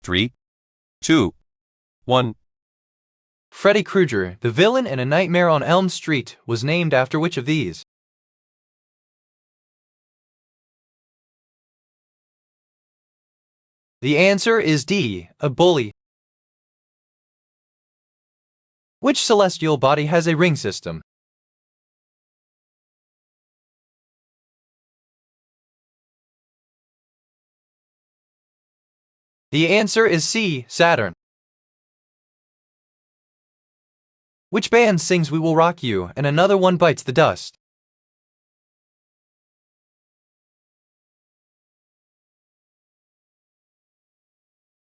3, 2, 1. Freddy Krueger, the villain in A Nightmare on Elm Street, was named after which of these? The answer is D, a bully. Which celestial body has a ring system? The answer is C, Saturn. Which band sings We Will Rock You and Another One Bites the Dust?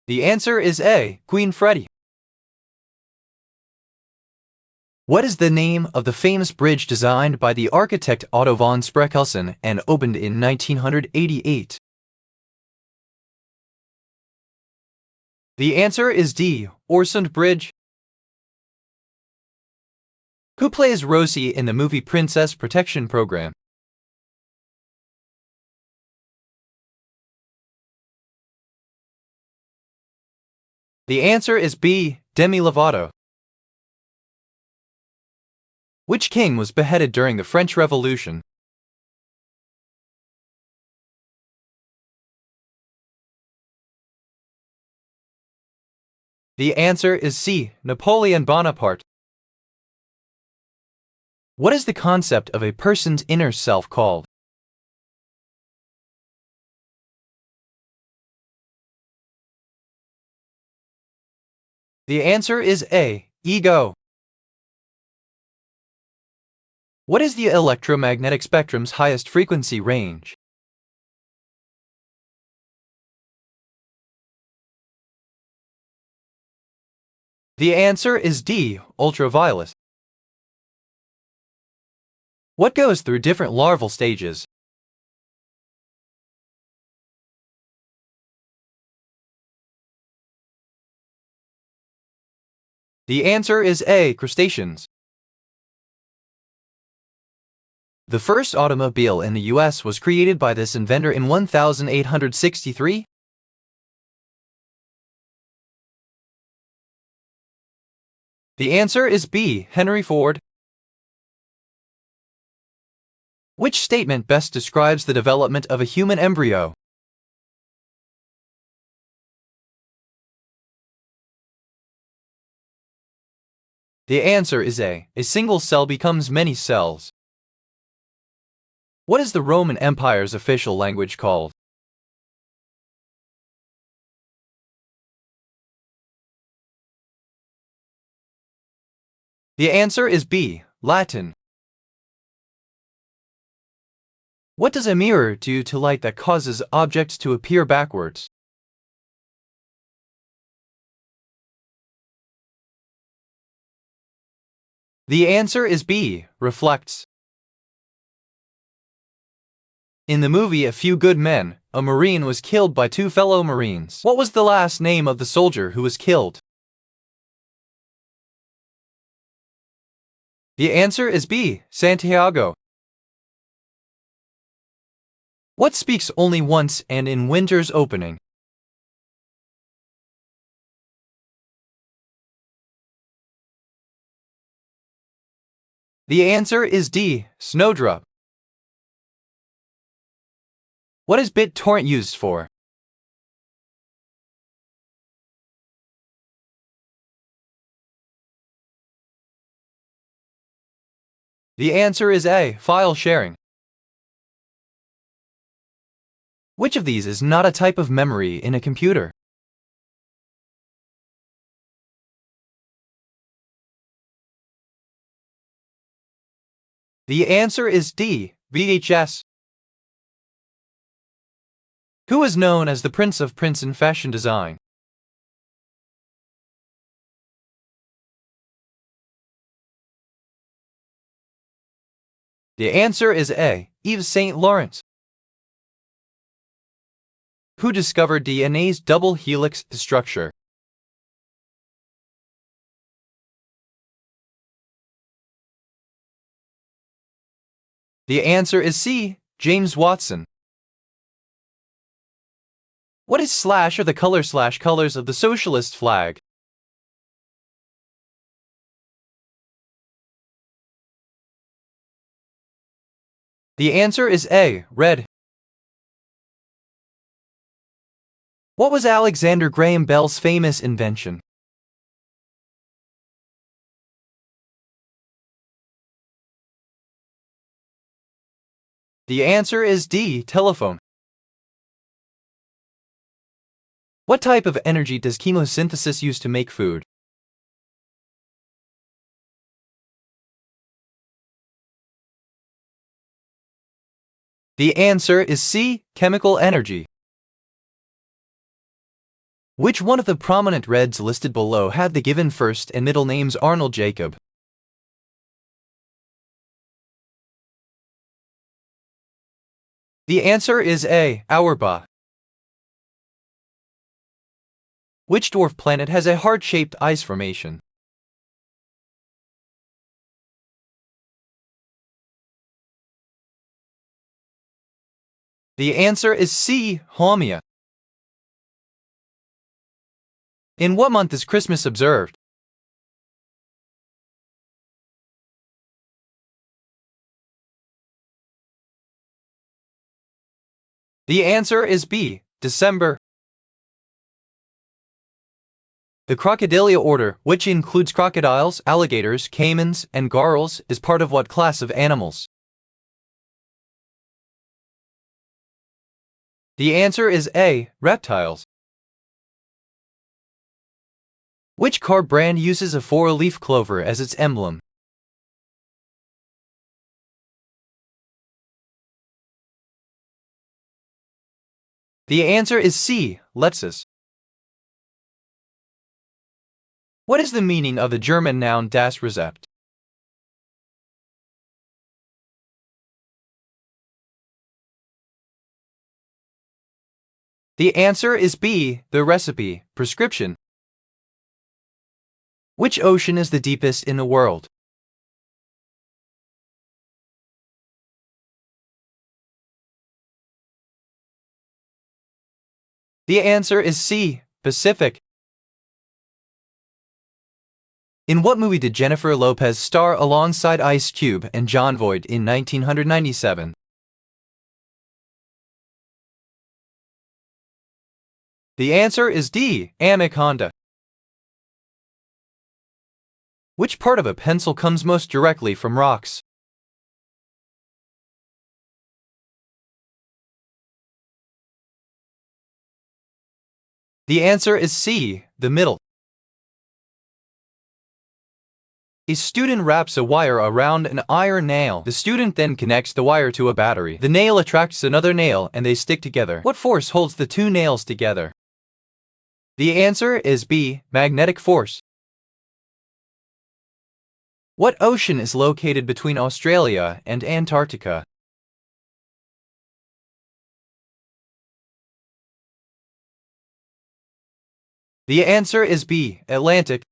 The answer is A, Queen Freddie. What is the name of the famous bridge designed by the architect Otto von Spreckelsen and opened in 1988? The answer is D, Øresund Bridge. Who plays Rosie in the movie Princess Protection Program? The answer is B, Demi Lovato. Which king was beheaded during the French Revolution? The answer is C, Napoleon Bonaparte. What is the concept of a person's inner self called? The answer is A, ego. What is the electromagnetic spectrum's highest frequency range? The answer is D, ultraviolet. What goes through different larval stages? The answer is A, crustaceans. The first automobile in the U.S. was created by this inventor in 1863. The answer is B, Henry Ford. Which statement best describes the development of a human embryo? The answer is A, a single cell becomes many cells. What is the Roman Empire's official language called? The answer is B, Latin. What does a mirror do to light that causes objects to appear backwards? The answer is B, reflects. In the movie A Few Good Men, a Marine was killed by two fellow Marines. What was the last name of the soldier who was killed? The answer is B, Santiago. What speaks only once and in winter's opening? The answer is D, Snowdrop. What is BitTorrent used for? The answer is A, file sharing. Which of these is not a type of memory in a computer? The answer is D, VHS. Who is known as the Prince of Prince in fashion design? The answer is A, Yves Saint Laurent. Who discovered DNA's double helix structure? The answer is C, James Watson. What is slash or the colors of the socialist flag? The answer is A, red. What was Alexander Graham Bell's famous invention? The answer is D, telephone. What type of energy does chemosynthesis use to make food? The answer is C, chemical energy. Which one of the prominent Reds listed below had the given first and middle names Arnold Jacob? The answer is A, Auerbach. Which dwarf planet has a heart-shaped ice formation? The answer is C, Haumea. In what month is Christmas observed? The answer is B, December. The Crocodilia order, which includes crocodiles, alligators, caimans, and garrels, is part of what class of animals? The answer is A, reptiles. Which car brand uses a four-leaf clover as its emblem? The answer is C, Lexus. What is the meaning of the German noun das Rezept? The answer is B, the recipe, prescription. Which ocean is the deepest in the world? The answer is C, Pacific. In what movie did Jennifer Lopez star alongside Ice Cube and Jon Voight in 1997? The answer is D, Anaconda. Which part of a pencil comes most directly from rocks? The answer is C, the middle. A student wraps a wire around an iron nail. The student then connects the wire to a battery. The nail attracts another nail and they stick together. What force holds the two nails together? The answer is B, magnetic force. What ocean is located between Australia and Antarctica? The answer is B, Atlantic.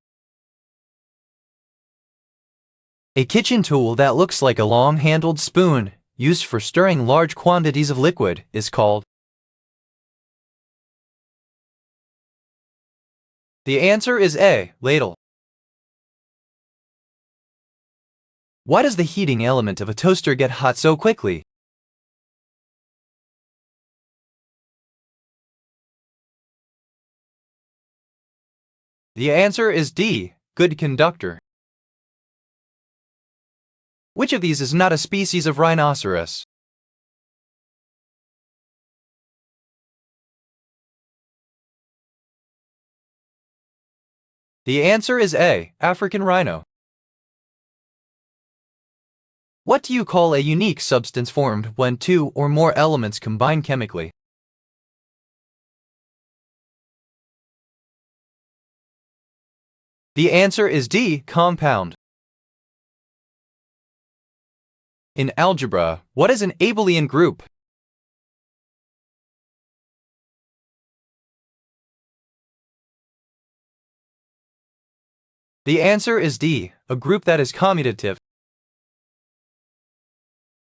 A kitchen tool that looks like a long-handled spoon, used for stirring large quantities of liquid, is called? The answer is A, ladle. Why does the heating element of a toaster get hot so quickly? The answer is D, good conductor. Which of these is not a species of rhinoceros? The answer is A, African rhino. What do you call a unique substance formed when two or more elements combine chemically? The answer is D, compound. In algebra, what is an abelian group? The answer is D, a group that is commutative.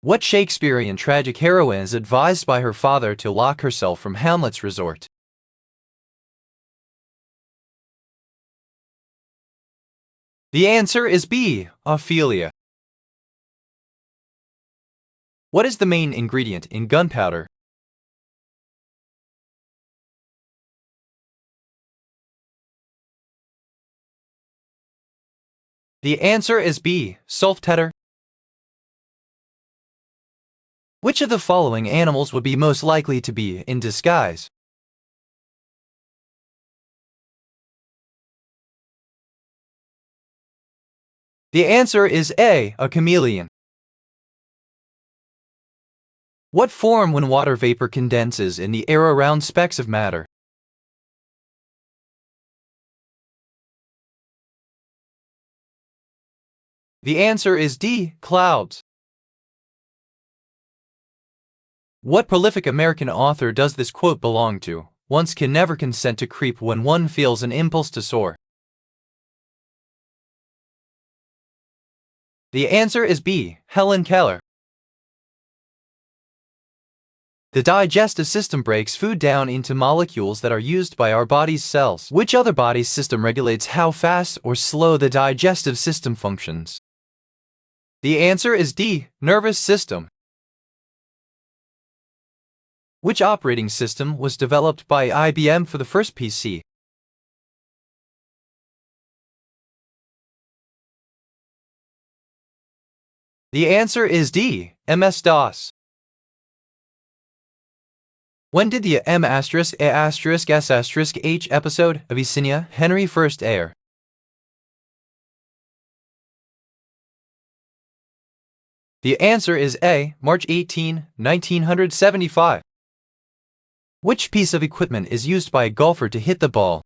What Shakespearean tragic heroine is advised by her father to lock herself from Hamlet's resort? The answer is B. Ophelia. What is the main ingredient in gunpowder? The answer is B. Saltpeter. Which of the following animals would be most likely to be in disguise? The answer is A. A chameleon. What form when water vapor condenses in the air around specks of matter? The answer is D. Clouds. What prolific American author does this quote belong to? Once can never consent to creep when one feels an impulse to soar. The answer is B. Helen Keller. The digestive system breaks food down into molecules that are used by our body's cells. Which other body's system regulates how fast or slow the digestive system functions? The answer is D. Nervous system. Which operating system was developed by IBM for the first PC? The answer is D. MS-DOS. When did the M*A*S*H episode of Yesenia Henry first air? The answer is A. March 18, 1975. Which piece of equipment is used by a golfer to hit the ball?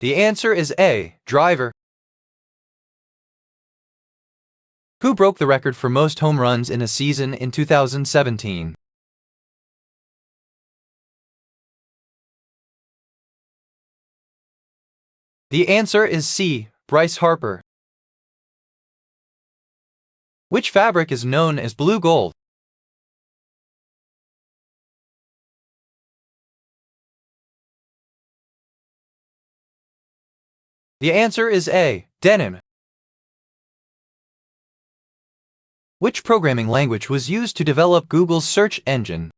The answer is A. Driver. Who broke the record for most home runs in a season in 2017? The answer is C. Bryce Harper. Which fabric is known as blue gold? The answer is A. Denim. Which programming language was used to develop Google's search engine?